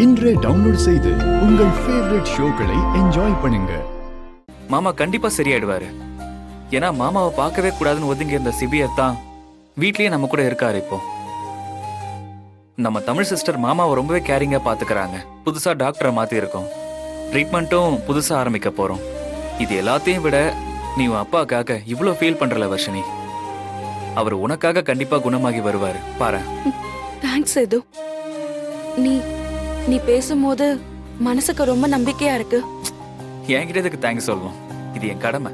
இன்றே டவுன்லோட் செய்து உங்கள் ஃபேவரட் ஷோக்களை என்ஜாய் பண்ணுங்க. மாமா கண்டிப்பா சரியாயிடுவாரு. ஏன்னா மாமாவை பார்க்கவே கூடாதுன்னு ஒதுங்கி இருந்த சிபியர் தான் வீட்லயே நம்ம கூட இருக்காரு. இப்போ நம்ம தமிழ் சிஸ்டர் மாமாவை ரொம்பவே கேரிங்கா பாத்துக்கிறாங்க. புதுசா டாக்டரை மாத்தி இருக்கோம். ட்ரீட்மெண்ட்டும் புதுசா ஆரம்பிக்க போறோம். இது எல்லாத்தையும் விட நீ உன் அப்பாக்காக இவ்வளோ ஃபீல் பண்றல வர்ஷினி. அவர் உனக்காக கண்டிப்பா குணமாகி வருவாரு பாரு. தேங்க்ஸ் சேது. நீ நீ பேசும்போது மனசுக்கு ரொம்ப நம்பிக்கையா இருக்கு. என்கிட்ட இதுக்கு தேங்க்ஸ் சொல்லணும். இது என் கடமை.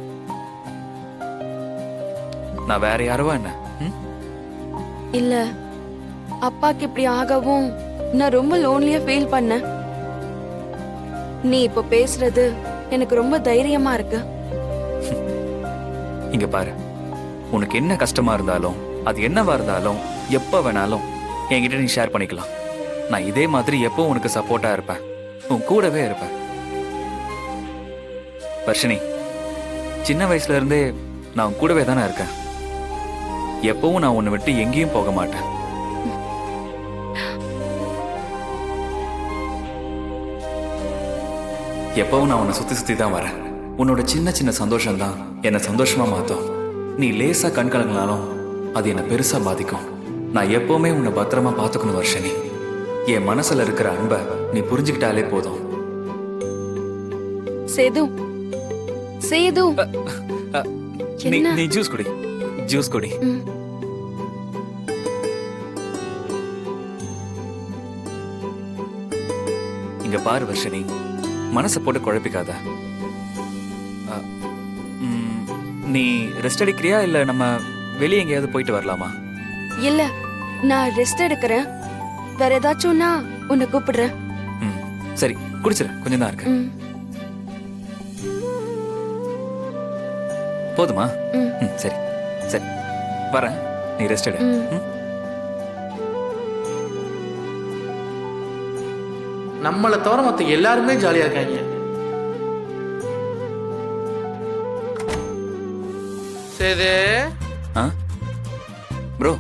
நான் வேற யாரவா என்ன? இல்ல, அப்பாக்கு இப்படி ஆகவும் நான் ரொம்ப லோன்லியா ஃபீல் பண்ணேன். நீ இப்ப பேசுறது எனக்கு ரொம்ப தைரியமா இருக்கு. இங்க பாரு, உனக்கு என்ன கஷ்டமா இருந்தாலும் அது என்னவா இருந்தாலும் எப்ப வேணாலும் என்கிட்ட நீ ஷேர் பண்ணிக்கலாம். நான் இதே மாதிரி எப்போ உனக்கு சப்போர்ட்டா இருப்பேன், உன் கூடவே இருப்பேன். வர்ஷினி, சின்ன வயசுல இருந்தே நான் உன் கூடவே தானே இருக்கேன். எப்பவும் நான் உன்னை விட்டு எங்கேயும் போக மாட்டேன். எப்பவும் நான் உன்னை சுத்தி சுத்தி தான் வரேன். உன்னோட சின்ன சின்ன சந்தோஷம் தான் என்னை சந்தோஷமா மாத்தும். நீ லேசா கண் கலங்கினாலும் அது என்னை பெருசா பாதிக்கும். நான் எப்பவுமே உன்னை பத்திரமா பாத்துக்கணும் வர்ஷினி. என் மனசுல இருக்கிற அன்பை நீ புரிஞ்சுக்கிட்டாலே போதும். சேது, சேது, நீ ஜூஸ் குடி, ஜூஸ் குடி. இங்க பாரு வர்ஷினி, மனசை போட்டு குழப்பிக்காத. நீ ரெஸ்ட் எடுக்கிறியா இல்ல நம்ம வெளியே எங்கேயாவது போயிட்டு வரலாமா? இல்ல, நான் ரெஸ்ட் எடுக்கிறேன். வேற ஏதாச்சும்னா உன்னை கூப்பிடுறேன். சரி, குடிச்சிரு, கொஞ்சம் தான் இருக்கு. போதுமா? சரி சரி, வரேன். நீ ரெஸ்ட் எடு. நம்மளை தவிர மற்ற எல்லாருமே ஜாலியா இருக்காங்க. சரி ப்ரோ,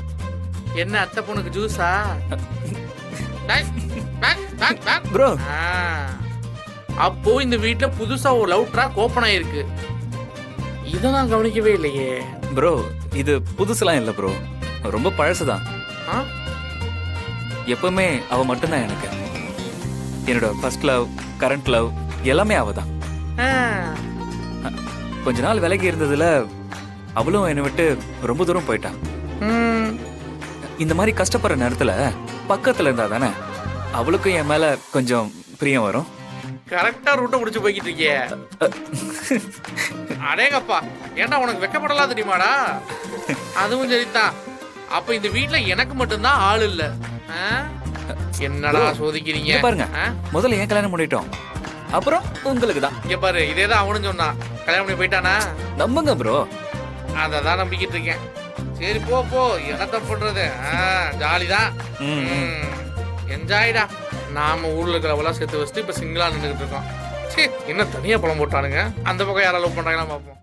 என்ன அத்தை பொண்ணுக்கு ஜூஸா? ப்ரோ, அப்போ இந்த வீட்டுல புதுசா ஒரு லவ் ட்ராக் ஓபன் ஆயிருக்கு. இதை நான் கவனிக்கவே இல்லையே. ப்ரோ, இது புதுசுலாம் இல்ல ப்ரோ, ரொம்ப பழசுதான். எப்பவுமே அவ மட்டும்தான் எனக்கு. என்னோட ஃபர்ஸ்ட் லவ், கரண்ட் லவ் எல்லாமே அவதான். கொஞ்ச நாள் விலகி இருந்ததுல அவளும் என்னை விட்டு ரொம்ப தூரம் போயிட்டான். இந்த மாதிரி கஷ்டப்படுற நேரத்துல பக்கத்துல இருந்தா தானே அவளுக்கும் என் மேல கொஞ்சம் பிரியம் வரும். கரெக்டா ரூட்டை முடிச்சு போய்கிட்டு இருக்கியே. அடேங்கப்பா, ஏன்டா உனக்கு வெக்கப்படலாம் தெரியுமாடா? அதுவும் சரிதான். அப்ப இந்த வீட்டுல எனக்கு மட்டும்தான் ஆள் இல்ல. என்னடா சோதிக்கிறீங்க பாருங்க. முதல்ல ஏன் கல்யாணம் பண்ணிட்டோம், அப்புறம் உங்களுக்கு தான். இங்க பாரு, இதேதான் அவனும் சொன்னான். கல்யாணம் பண்ணி போயிட்டானா? நம்புங்க ப்ரோ. அததான் நம்பிக்கிட்டு இருக்கேன். சரி போ போ, என்னத்த பண்றது, ஜாலிதான், என்ஜாய்டா. நாம ஊர்ல இருக்கிறவெல்லாம் சேர்த்து வச்சுட்டு இப்ப சிங்கிளா நின்றுட்டு இருக்கோம். சரி, என்ன தனியா பழம் போட்டானுங்க. அந்த பக்கம் யாராவது லவ் பண்றாங்களா பாப்போம்.